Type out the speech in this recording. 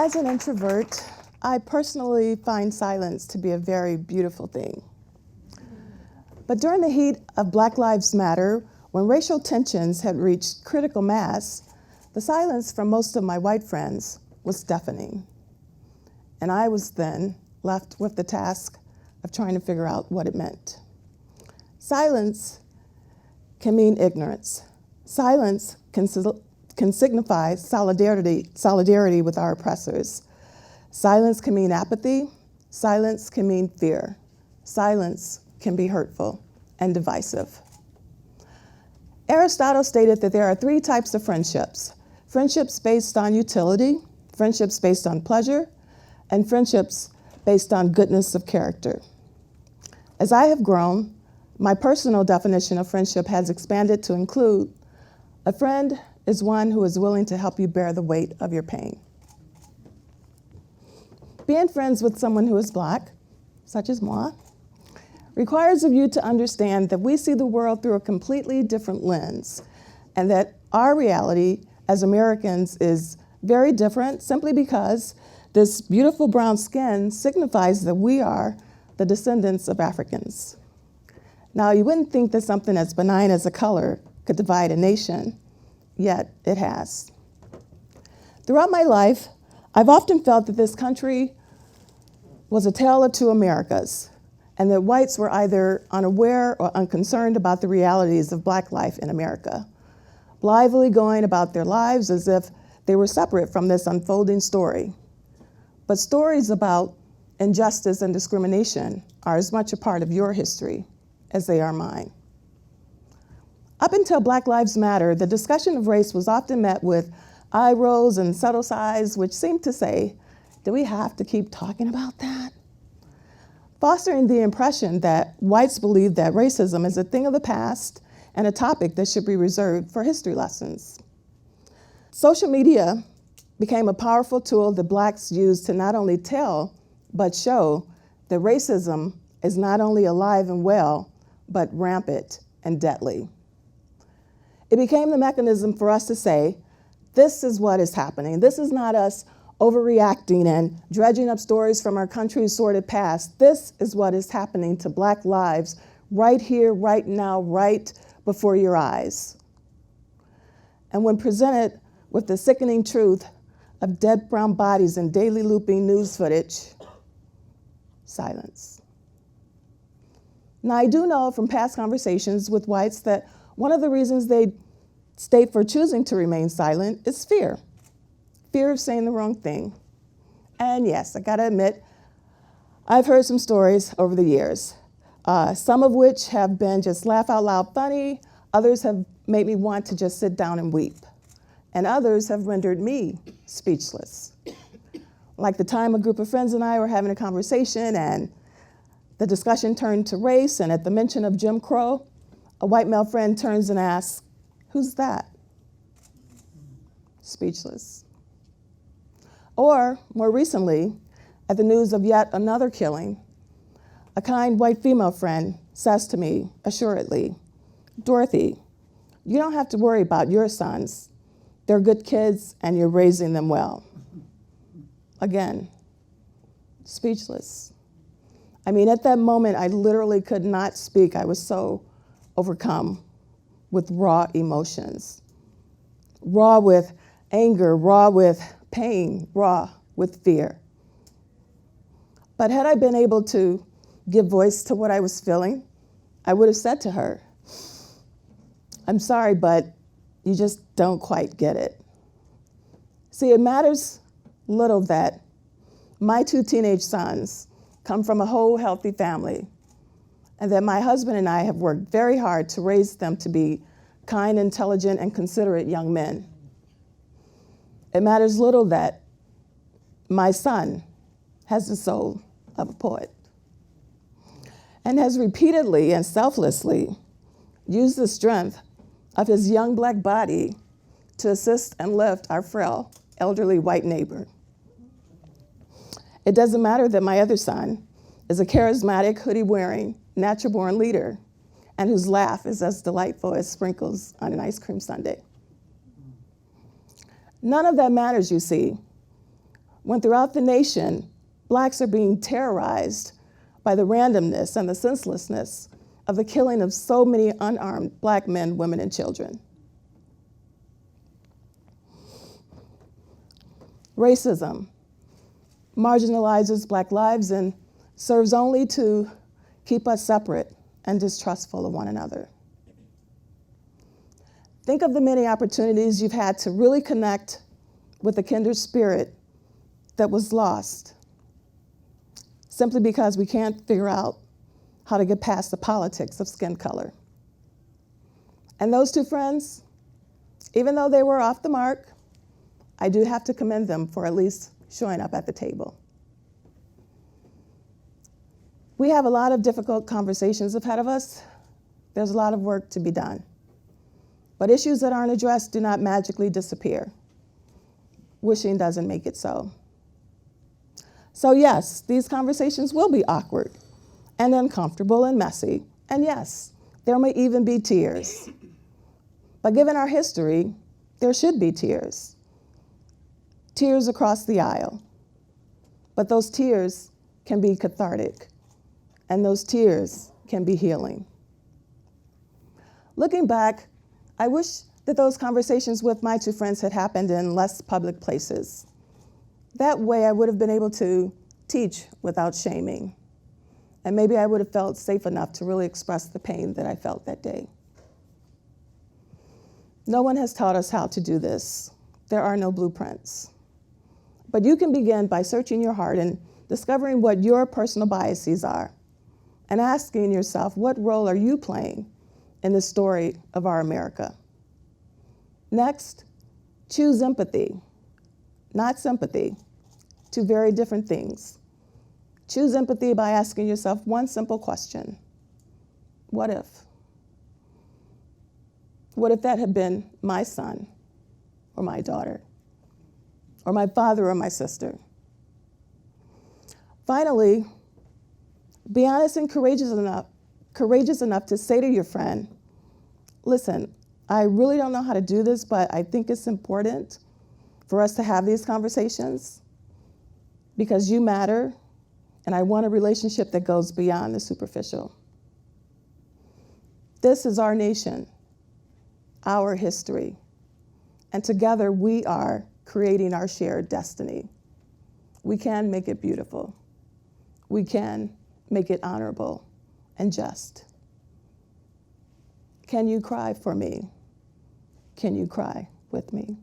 As an introvert, I personally find silence to be a very beautiful thing. But during the heat of Black Lives Matter, when racial tensions had reached critical mass, the silence from most of my white friends was deafening. And I was then left with the task of trying to figure out what it meant. Silence can mean ignorance. Silence can signify solidarity with our oppressors. Silence can mean apathy. Silence can mean fear. Silence can be hurtful and divisive. Aristotle stated that there are 3 types of friendships: friendships based on utility, friendships based on pleasure, and friendships based on goodness of character. As I have grown, my personal definition of friendship has expanded to include a friend is one who is willing to help you bear the weight of your pain. Being friends with someone who is Black, such as moi, requires of you to understand that we see the world through a completely different lens, and that our reality as Americans is very different simply because this beautiful brown skin signifies that we are the descendants of Africans. Now, you wouldn't think that something as benign as a color could divide a nation, yet it has. Throughout my life, I've often felt that this country was a tale of 2 Americas, and that whites were either unaware or unconcerned about the realities of Black life in America, blithely going about their lives as if they were separate from this unfolding story. But stories about injustice and discrimination are as much a part of your history as they are mine. Up until Black Lives Matter, the discussion of race was often met with eye rolls and subtle sighs, which seemed to say, do we have to keep talking about that? Fostering the impression that whites believe that racism is a thing of the past and a topic that should be reserved for history lessons. Social media became a powerful tool that Blacks use to not only tell, but show that racism is not only alive and well, but rampant and deadly. It became the mechanism for us to say, this is what is happening. This is not us overreacting and dredging up stories from our country's sordid past. This is what is happening to Black lives right here, right now, right before your eyes. And when presented with the sickening truth of dead brown bodies and daily looping news footage, silence. Now, I do know from past conversations with whites that one of the reasons they state for choosing to remain silent is fear. Fear of saying the wrong thing. And yes, I gotta admit, I've heard some stories over the years, some of which have been just laugh out loud funny, others have made me want to just sit down and weep, and others have rendered me speechless. Like the time a group of friends and I were having a conversation and the discussion turned to race, and at the mention of Jim Crow, a white male friend turns and asks, who's that? Speechless. Or, more recently, at the news of yet another killing, a kind white female friend says to me, assuredly, Dorothy, you don't have to worry about your sons. They're good kids and you're raising them well. Again, speechless. I mean, at that moment, I literally could not speak. I was so overcome with raw emotions. Raw with anger, raw with pain, raw with fear. But had I been able to give voice to what I was feeling, I would have said to her, I'm sorry, but you just don't quite get it. See, it matters little that my 2 teenage sons come from a whole healthy family, and that my husband and I have worked very hard to raise them to be kind, intelligent, and considerate young men. It matters little that my son has the soul of a poet and has repeatedly and selflessly used the strength of his young Black body to assist and lift our frail, elderly white neighbor. It doesn't matter that my other son is a charismatic, hoodie-wearing, natural-born leader and whose laugh is as delightful as sprinkles on an ice cream sundae. None of that matters, you see. when throughout the nation, blacks are being terrorized by the randomness and the senselessness of the killing of so many unarmed black men, women, and children. Racism marginalizes black lives and serves only to keep us separate and distrustful of one another. Think of the many opportunities you've had to really connect with a kindred spirit that was lost simply because we can't figure out how to get past the politics of skin color. And those two friends, even though they were off the mark, I do have to commend them for at least showing up at the table. We have a lot of difficult conversations ahead of us. There's a lot of work to be done. But issues that aren't addressed do not magically disappear. Wishing doesn't make it so. So yes, these conversations will be awkward and uncomfortable and messy. And yes, there may even be tears. But given our history, there should be tears. Tears across the aisle. But those tears can be cathartic, and those tears can be healing. Looking back, I wish that those conversations with my two friends had happened in less public places. That way I would have been able to teach without shaming. And maybe I would have felt safe enough to really express the pain that I felt that day. No one has taught us how to do this. There are no blueprints. But you can begin by searching your heart and discovering what your personal biases are, and asking yourself, what role are you playing in the story of our America? Next, choose empathy, not sympathy, two very different things. Choose empathy by asking yourself one simple question: what if? What if that had been my son or my daughter, or my father or my sister? Finally, be honest and courageous enough to say to your friend, listen, I really don't know how to do this, but I think it's important for us to have these conversations because you matter, and I want a relationship that goes beyond the superficial. This is our nation, our history, and together we are creating our shared destiny. We can make it beautiful. We can make it honorable and just. Can you cry for me? Can you cry with me?